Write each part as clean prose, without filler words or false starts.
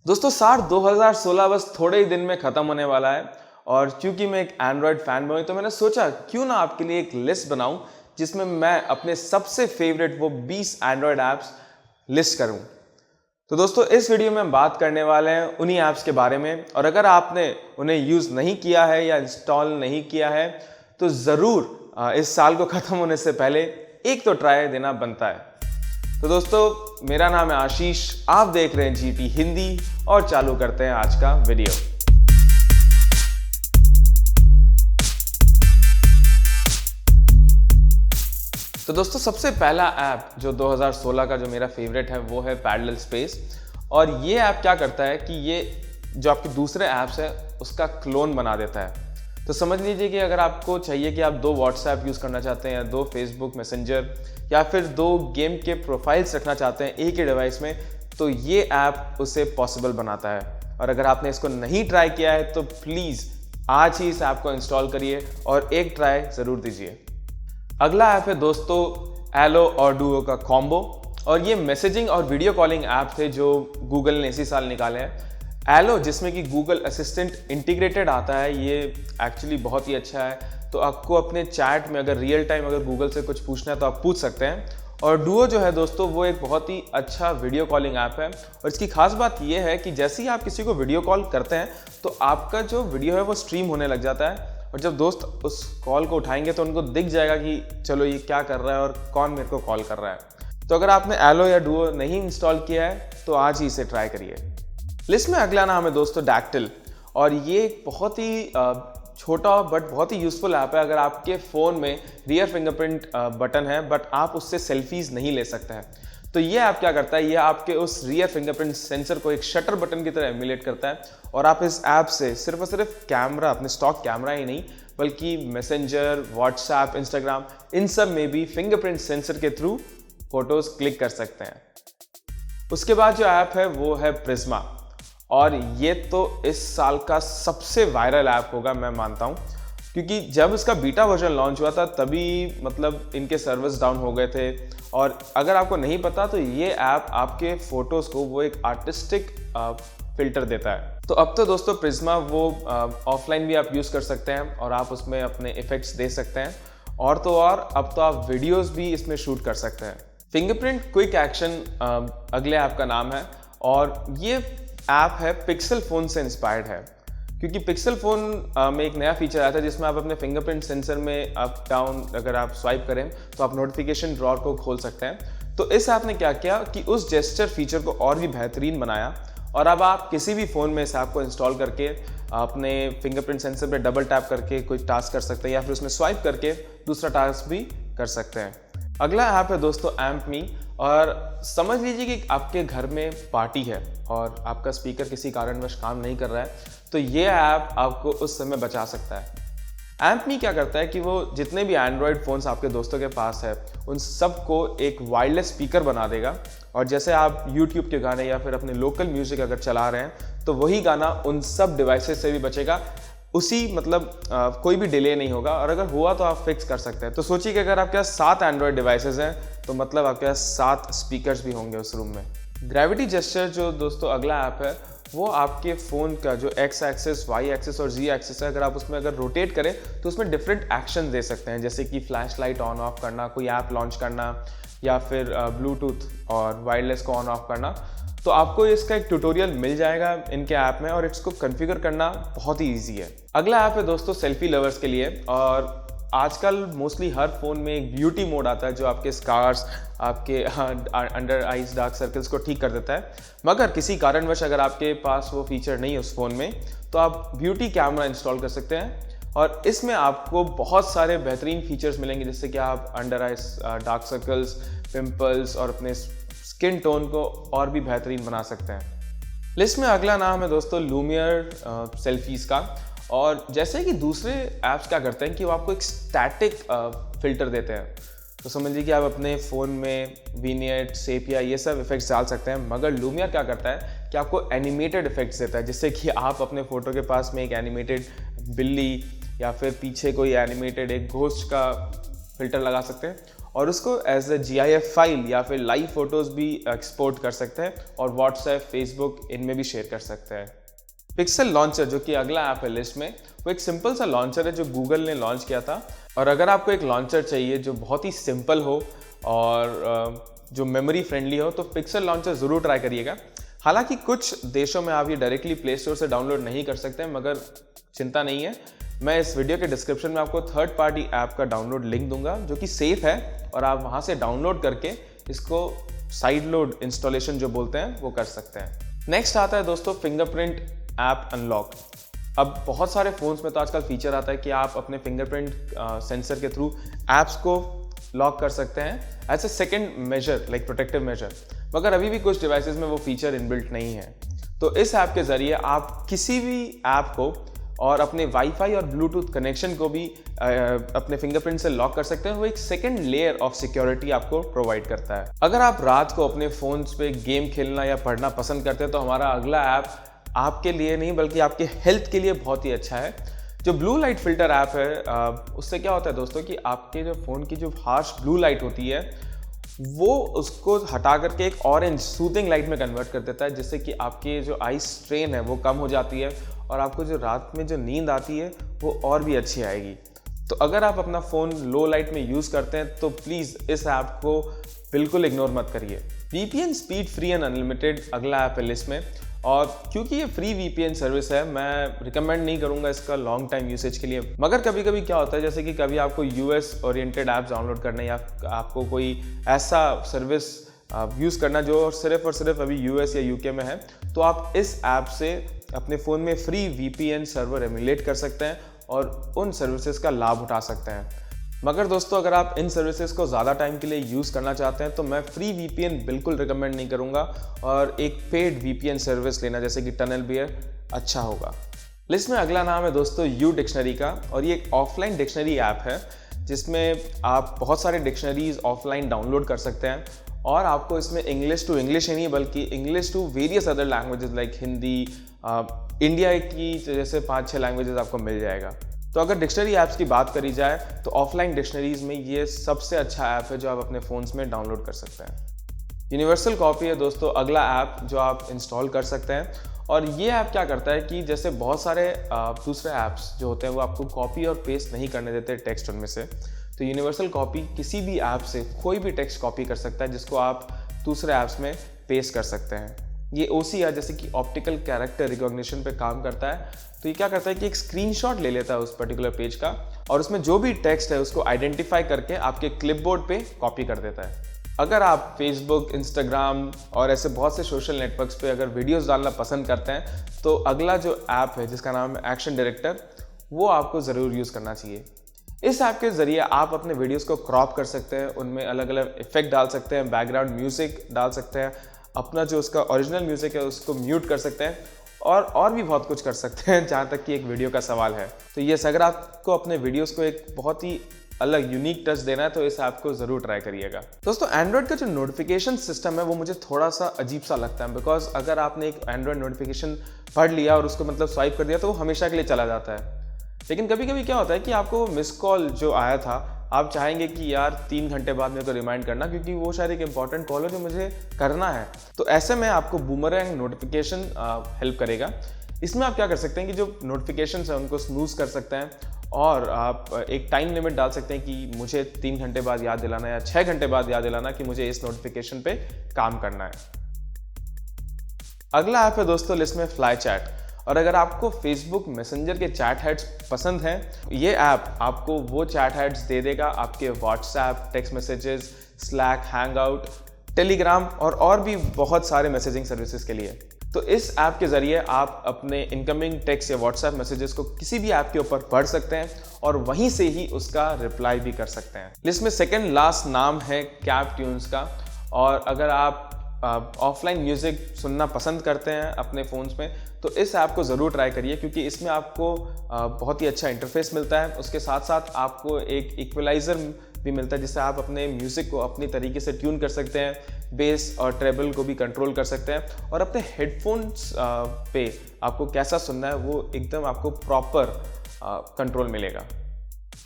दोस्तों साल 2016 बस थोड़े ही दिन में ख़त्म होने वाला है और क्योंकि मैं एक एंड्रॉयड फैन बॉय तो मैंने सोचा क्यों ना आपके लिए एक लिस्ट बनाऊं जिसमें मैं अपने सबसे फेवरेट वो 20 एंड्रॉयड ऐप्स लिस्ट करूं। तो दोस्तों इस वीडियो में हम बात करने वाले हैं उन्हीं ऐप्स के बारे में और अगर आपने उन्हें यूज़ नहीं किया है या इंस्टॉल नहीं किया है तो ज़रूर इस साल को ख़त्म होने से पहले एक तो ट्राई देना बनता है। तो दोस्तों मेरा नाम है आशीष, आप देख रहे हैं जीटी हिंदी और चालू करते हैं आज का वीडियो। तो दोस्तों सबसे पहला ऐप जो 2016 का जो मेरा फेवरेट है वो है पैरेलल स्पेस। और ये ऐप क्या करता है कि ये जो आपके दूसरे ऐप्स है उसका क्लोन बना देता है। तो समझ लीजिए कि अगर आपको चाहिए कि आप 2 व्हाट्सएप यूज़ करना चाहते हैं या 2 फेसबुक मैसेंजर या फिर 2 गेम के प्रोफाइल्स रखना चाहते हैं एक ही डिवाइस में, तो ये ऐप उसे पॉसिबल बनाता है। और अगर आपने इसको नहीं ट्राई किया है तो प्लीज़ आज ही इस ऐप को इंस्टॉल करिए और एक ट्राई ज़रूर दीजिए। अगला ऐप है दोस्तों एलो और डुओ का कॉम्बो। और ये मैसेजिंग और वीडियो कॉलिंग ऐप थे जो गूगल ने इसी साल निकाले हैं। एलो जिसमें कि गूगल असिस्टेंट इंटीग्रेटेड आता है, ये एक्चुअली बहुत ही अच्छा है। तो आपको अपने चैट में अगर रियल टाइम अगर गूगल से कुछ पूछना है तो आप पूछ सकते हैं। और डुओ जो है दोस्तों वो एक बहुत ही अच्छा वीडियो कॉलिंग ऐप है और इसकी खास बात ये है कि जैसे ही आप किसी को वीडियो कॉल करते हैं तो आपका जो वीडियो है वो स्ट्रीम होने लग जाता है और जब दोस्त उस कॉल को उठाएंगे तो उनको दिख जाएगा कि चलो ये क्या कर रहा है और कौन मेरे को कॉल कर रहा है। तो अगर आपने एलो या डुओ नहीं इंस्टॉल किया है तो आज ही इसे ट्राई करिए। लिस्ट में अगला नाम है दोस्तों डैक्टिल और ये एक बहुत ही छोटा बट बहुत ही यूज़फुल ऐप है। अगर आपके फ़ोन में रियर फिंगरप्रिंट बटन है बट आप उससे सेल्फीज़ नहीं ले सकते हैं तो ये ऐप क्या करता है, ये आपके उस रियर फिंगरप्रिंट सेंसर को एक शटर बटन की तरह एमुलेट करता है और आप इस ऐप से सिर्फ और सिर्फ कैमरा, अपने स्टॉक कैमरा ही नहीं बल्कि मैसेंजर, व्हाट्सएप, इंस्टाग्राम, इन सब में भी फिंगरप्रिंट सेंसर के थ्रू फोटोज़ क्लिक कर सकते हैं। उसके बाद जो ऐप है वो है प्रिज्मा और ये तो इस साल का सबसे वायरल ऐप होगा मैं मानता हूँ, क्योंकि जब इसका बीटा वर्जन लॉन्च हुआ था तभी मतलब इनके सर्वर्स डाउन हो गए थे। और अगर आपको नहीं पता तो ये ऐप आपके फ़ोटोज़ को वो एक आर्टिस्टिक फ़िल्टर देता है। तो अब तो दोस्तों प्रिज्मा वो ऑफलाइन भी आप यूज़ कर सकते हैं और आप उसमें अपने इफ़ेक्ट्स दे सकते हैं और तो और अब तो आप वीडियोज़ भी इसमें शूट कर सकते हैं। फिंगरप्रिंट क्विक एक्शन अगले ऐप का नाम है और ये ऐप है पिक्सल फ़ोन से इंस्पायर्ड है, क्योंकि पिक्सल फ़ोन में एक नया फीचर आया था जिसमें आप अपने फिंगरप्रिंट सेंसर में अप डाउन अगर आप स्वाइप करें तो आप नोटिफिकेशन ड्रॉर को खोल सकते हैं। तो इस ऐप ने क्या किया कि उस जेस्चर फीचर को और भी बेहतरीन बनाया और अब आप किसी भी फ़ोन में इस ऐप को इंस्टॉल करके अपने फिंगरप्रिंट सेंसर पे डबल टैप करके कोई टास्क कर सकते हैं या फिर उसमें स्वाइप करके दूसरा टास्क भी कर सकते हैं। अगला ऐप है दोस्तों एम्प मी और समझ लीजिए कि आपके घर में पार्टी है और आपका स्पीकर किसी कारणवश काम नहीं कर रहा है तो ये ऐप आपको उस समय बचा सकता है। एम्प मी क्या करता है कि वो जितने भी एंड्रॉयड फ़ोन्स आपके दोस्तों के पास है उन सबको एक वायरलेस स्पीकर बना देगा और जैसे आप यूट्यूब के गाने या फिर अपने लोकल म्यूज़िक अगर चला रहे हैं तो वही गाना उन सब डिवाइसेस से भी बचेगा, उसी मतलब कोई भी डिले नहीं होगा और अगर हुआ तो आप फिक्स कर सकते हैं। तो सोचिए कि अगर आपके पास 7 एंड्रॉयड डिवाइसेस हैं तो मतलब आपके पास 7 स्पीकर्स भी होंगे उस रूम में। ग्रेविटी जेस्चर जो दोस्तों अगला ऐप है वो आपके फ़ोन का जो एक्स एक्सिस, वाई एक्सिस और जी एक्सिस है, अगर आप उसमें अगर रोटेट करें तो उसमें डिफरेंट एक्शन दे सकते हैं, जैसे कि फ्लैश लाइट ऑन ऑफ करना, कोई ऐप लॉन्च करना या फिर ब्लूटूथ और वायरलेस को ऑन ऑफ करना। तो आपको इसका एक ट्यूटोरियल मिल जाएगा इनके ऐप में और इसको कॉन्फ़िगर करना बहुत ही ईजी है। अगला ऐप है दोस्तों सेल्फी लवर्स के लिए और आजकल मोस्टली हर फ़ोन में एक ब्यूटी मोड आता है जो आपके स्कार्स, आपके अंडर आइज डार्क सर्कल्स को ठीक कर देता है। मगर किसी कारणवश अगर आपके पास वो फीचर नहीं है उस फ़ोन में तो आप ब्यूटी कैमरा इंस्टॉल कर सकते हैं और इसमें आपको बहुत सारे बेहतरीन फीचर्स मिलेंगे, जैसे कि आप under eyes dark circles, pimples और अपने स्किन टोन को और भी बेहतरीन बना सकते हैं। लिस्ट में अगला नाम है दोस्तों लूमियर सेल्फीज़ का और जैसे कि दूसरे ऐप्स क्या करते हैं कि वो आपको एक स्टैटिक फ़िल्टर देते हैं। तो समझिए कि आप अपने फ़ोन में विनियट, सेपिया ये सब इफेक्ट्स डाल सकते हैं, मगर लूमियर क्या करता है कि आपको एनिमेटेड इफेक्ट्स देता है, जिससे कि आप अपने फ़ोटो के पास में एक एनिमेटेड बिल्ली या फिर पीछे कोई एनिमेटेड एक घोस्ट का फिल्टर लगा सकते हैं और उसको एज ए GIF फाइल या फिर लाइव फोटोज भी एक्सपोर्ट कर सकते हैं और व्हाट्सएप, फेसबुक इनमें भी शेयर कर सकते हैं। पिक्सल लॉन्चर जो कि अगला ऐप है लिस्ट में, वो एक सिंपल सा लॉन्चर है जो गूगल ने लॉन्च किया था। और अगर आपको एक लॉन्चर चाहिए जो बहुत ही सिंपल हो और जो मेमोरी फ्रेंडली हो तो पिक्सल लॉन्चर ज़रूर ट्राई करिएगा। हालांकि कुछ देशों में आप ये डायरेक्टली प्ले स्टोर से डाउनलोड नहीं कर सकते हैं, मगर चिंता नहीं है, मैं इस वीडियो के डिस्क्रिप्शन में आपको थर्ड पार्टी ऐप का डाउनलोड लिंक दूंगा जो कि सेफ है और आप वहां से डाउनलोड करके इसको साइड लोड इंस्टॉलेशन जो बोलते हैं वो कर सकते हैं। नेक्स्ट आता है दोस्तों फिंगरप्रिंट ऐप अनलॉक। अब बहुत सारे फ़ोन्स में तो आजकल फीचर आता है कि आप अपने फिंगरप्रिंट सेंसर के थ्रू ऐप्स को लॉक कर सकते हैं as a second measure, like protective measure, मगर अभी भी कुछ डिवाइसेस में वो फीचर इनबिल्ट नहीं है। तो इस ऐप के ज़रिए आप किसी भी ऐप को और अपने वाईफाई और ब्लूटूथ कनेक्शन को भी अपने फिंगरप्रिंट से लॉक कर सकते हैं। वो एक सेकेंड लेयर ऑफ सिक्योरिटी आपको प्रोवाइड करता है। अगर आप रात को अपने फ़ोन्स पे गेम खेलना या पढ़ना पसंद करते हैं तो हमारा अगला ऐप आपके लिए नहीं बल्कि आपके हेल्थ के लिए बहुत ही अच्छा है। जो ब्लू लाइट फिल्टर ऐप है उससे क्या होता है दोस्तों कि आपके जो फ़ोन की जो हार्श ब्लू लाइट होती है वो उसको हटा करके एक ऑरेंज सूदिंग लाइट में कन्वर्ट कर देता है, जिससे कि आपके जो आई स्ट्रेन है वो कम हो जाती है और आपको जो रात में जो नींद आती है वो और भी अच्छी आएगी। तो अगर आप अपना फ़ोन लो लाइट में यूज़ करते हैं तो प्लीज़ इस ऐप को बिल्कुल इग्नोर मत करिए। VPN speed free and unlimited अगला ऐप है लिस्ट में, और क्योंकि ये फ्री VPN सर्विस है मैं रिकमेंड नहीं करूंगा इसका लॉन्ग टाइम यूसेज के लिए। मगर कभी कभी क्या होता है, जैसे कि कभी आपको US ओरिएंटेड ऐप डाउनलोड करना या आपको कोई ऐसा सर्विस यूज़ करना जो सिर्फ और सिर्फ अभी US या UK में है, तो आप इस ऐप से अपने फ़ोन में फ्री VPN सर्वर एमुलेट कर सकते हैं और उन सर्विसेज का लाभ उठा सकते हैं। मगर दोस्तों अगर आप इन सर्विसेज को ज़्यादा टाइम के लिए यूज़ करना चाहते हैं तो मैं फ्री VPN बिल्कुल रिकमेंड नहीं करूँगा और एक पेड VPN सर्विस लेना जैसे कि टनल बियर अच्छा होगा। लिस्ट में अगला नाम है दोस्तों यू डिक्शनरी का, और ये एक ऑफलाइन डिक्शनरी ऐप है जिसमें आप बहुत सारे डिक्शनरीज ऑफलाइन डाउनलोड कर सकते हैं और आपको इसमें इंग्लिश टू इंग्लिश ही नहीं बल्कि English to various other languages like Hindi, India की जैसे 5-6 लैंग्वेजेस आपको मिल जाएगा। तो अगर डिक्शनरी ऐप्स की बात करी जाए तो ऑफलाइन डिक्शनरीज में ये सबसे अच्छा ऐप है जो आप अपने फ़ोन्स में डाउनलोड कर सकते हैं। यूनिवर्सल कॉपी है दोस्तों अगला ऐप जो आप इंस्टॉल कर सकते हैं, और ये ऐप क्या करता है कि जैसे बहुत सारे दूसरे ऐप्स जो होते हैं वो आपको कॉपी और पेस्ट नहीं करने देते टेक्स्ट उनमें से, तो यूनिवर्सल कॉपी किसी भी ऐप से कोई भी टेक्स्ट कॉपी कर सकता है जिसको आप दूसरे ऐप्स में पेस्ट कर सकते हैं। ये OCR जैसे कि ऑप्टिकल कैरेक्टर रिकॉग्निशन पे काम करता है। तो ये क्या करता है कि एक स्क्रीनशॉट ले लेता है उस पर्टिकुलर पेज का और उसमें जो भी टेक्स्ट है उसको आइडेंटिफाई करके आपके क्लिपबोर्ड पे कॉपी कर देता है। अगर आप फेसबुक, इंस्टाग्राम और ऐसे बहुत से सोशल नेटवर्क्स पे अगर वीडियोस डालना पसंद करते हैं तो अगला जो ऐप है जिसका नाम है एक्शन डायरेक्टर, वो आपको ज़रूर यूज़ करना चाहिए। इस ऐप के ज़रिए आप अपने वीडियोस को क्रॉप कर सकते हैं, उनमें अलग अलग इफेक्ट डाल सकते हैं, बैकग्राउंड म्यूज़िक डाल सकते हैं, अपना जो उसका ओरिजिनल म्यूज़िक है उसको म्यूट कर सकते हैं और भी बहुत कुछ कर सकते हैं जहाँ तक कि एक वीडियो का सवाल है। तो ये अगर आपको अपने वीडियोस को एक बहुत ही अलग यूनिक टच देना है तो इस ऐप को ज़रूर ट्राई करिएगा। दोस्तों एंड्रॉयड का जो नोटिफिकेशन सिस्टम है वो मुझे थोड़ा सा अजीब सा लगता है, बिकॉज अगर आपने एक एंड्रॉयड नोटिफिकेशन पढ़ लिया और उसको मतलब स्वाइप कर दिया तो वो हमेशा के लिए चला जाता है। लेकिन कभी कभी क्या होता है कि आपको मिस कॉल जो आया था आप चाहेंगे कि यार 3 घंटे बाद मेरे को रिमाइंड करना क्योंकि वो शायद एक इंपॉर्टेंट कॉल है जो मुझे करना है। तो ऐसे में आपको बूमरैंग नोटिफिकेशन हेल्प करेगा। इसमें आप क्या कर सकते हैं कि जो नोटिफिकेशन है उनको स्नूज कर सकते हैं और आप एक टाइम लिमिट डाल सकते हैं कि मुझे 3 घंटे बाद याद दिलाना या 6 घंटे बाद याद दिलाना कि मुझे इस नोटिफिकेशन पे काम करना है। अगला ऐप है दोस्तों लिस्ट में फ्लाई चैट, और अगर आपको फेसबुक मैसेंजर के चैट हेड्स पसंद हैं, ये ऐप आपको वो चैट हेड्स दे देगा आपके WhatsApp, text messages, slack, hangout, Telegram और भी बहुत सारे मैसेजिंग सर्विसेज के लिए। तो इस ऐप के ज़रिए आप अपने इनकमिंग टेक्स्ट या व्हाट्सएप मैसेजेस को किसी भी ऐप के ऊपर पढ़ सकते हैं और वहीं से ही उसका रिप्लाई भी कर सकते हैं। लिस्ट में सेकंड लास्ट नाम है कैप ट्यून्स का, और अगर आप ऑफलाइन म्यूज़िक सुनना पसंद करते हैं अपने फ़ोन्स में तो इस ऐप को ज़रूर ट्राई करिए क्योंकि इसमें आपको बहुत ही अच्छा इंटरफेस मिलता है। उसके साथ साथ आपको एक इक्वलाइज़र भी मिलता है जिससे आप अपने म्यूज़िक को अपनी तरीके से ट्यून कर सकते हैं, बेस और ट्रेबल को भी कंट्रोल कर सकते हैं और अपने हेडफोन्स पे आपको कैसा सुनना है वो एकदम आपको प्रॉपर कंट्रोल मिलेगा।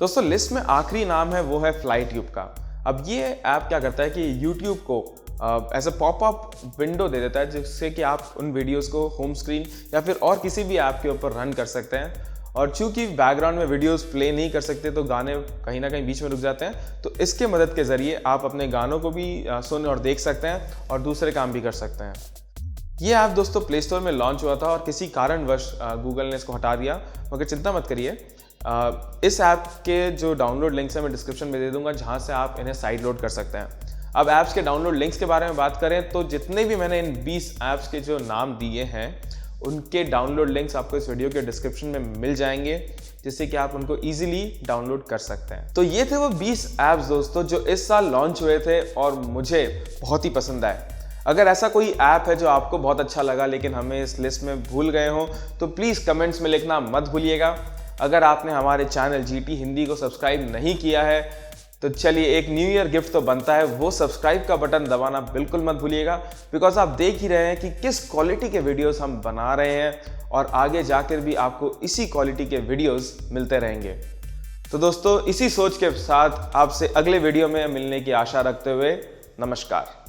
दोस्तों लिस्ट में आखिरी नाम है वो है फ्लाई ट्यूब का। अब ये ऐप क्या करता है कि यूट्यूब को ऐसा पॉपअप विंडो दे देता है जिससे कि आप उन वीडियोस को होम स्क्रीन या फिर और किसी भी ऐप के ऊपर रन कर सकते हैं। और चूंकि बैकग्राउंड में वीडियोस प्ले नहीं कर सकते तो गाने कहीं ना कहीं बीच में रुक जाते हैं, तो इसके मदद के ज़रिए आप अपने गानों को भी सुन और देख सकते हैं और दूसरे काम भी कर सकते हैं। ये ऐप दोस्तों प्ले स्टोर में लॉन्च हुआ था और किसी कारणवश गूगल ने इसको हटा दिया, मगर चिंता मत करिए। इस ऐप के जो डाउनलोड लिंक्स है मैं डिस्क्रिप्शन में दे दूंगा, जहां से आप इन्हें साइड लोड कर सकते हैं। अब ऐप्स के डाउनलोड लिंक्स के बारे में बात करें तो जितने भी मैंने इन 20 ऐप्स के जो नाम दिए हैं उनके डाउनलोड लिंक्स आपको इस वीडियो के डिस्क्रिप्शन में मिल जाएंगे, जिससे कि आप उनको इजीली डाउनलोड कर सकते हैं। तो ये थे वो 20 ऐप्स दोस्तों जो इस साल लॉन्च हुए थे और मुझे बहुत ही पसंद आए। अगर ऐसा कोई ऐप है जो आपको बहुत अच्छा लगा लेकिन हमें इस लिस्ट में भूल गए हो तो प्लीज़ कमेंट्स में लिखना मत भूलिएगा। अगर आपने हमारे चैनल GT हिंदी को सब्सक्राइब नहीं किया है तो चलिए एक न्यू ईयर गिफ्ट तो बनता है, वो सब्सक्राइब का बटन दबाना बिल्कुल मत भूलिएगा, बिकॉज आप देख ही रहे हैं कि किस क्वालिटी के वीडियोस हम बना रहे हैं और आगे जाकर भी आपको इसी क्वालिटी के वीडियोस मिलते रहेंगे। तो दोस्तों इसी सोच के साथ आपसे अगले वीडियो में मिलने की आशा रखते हुए नमस्कार।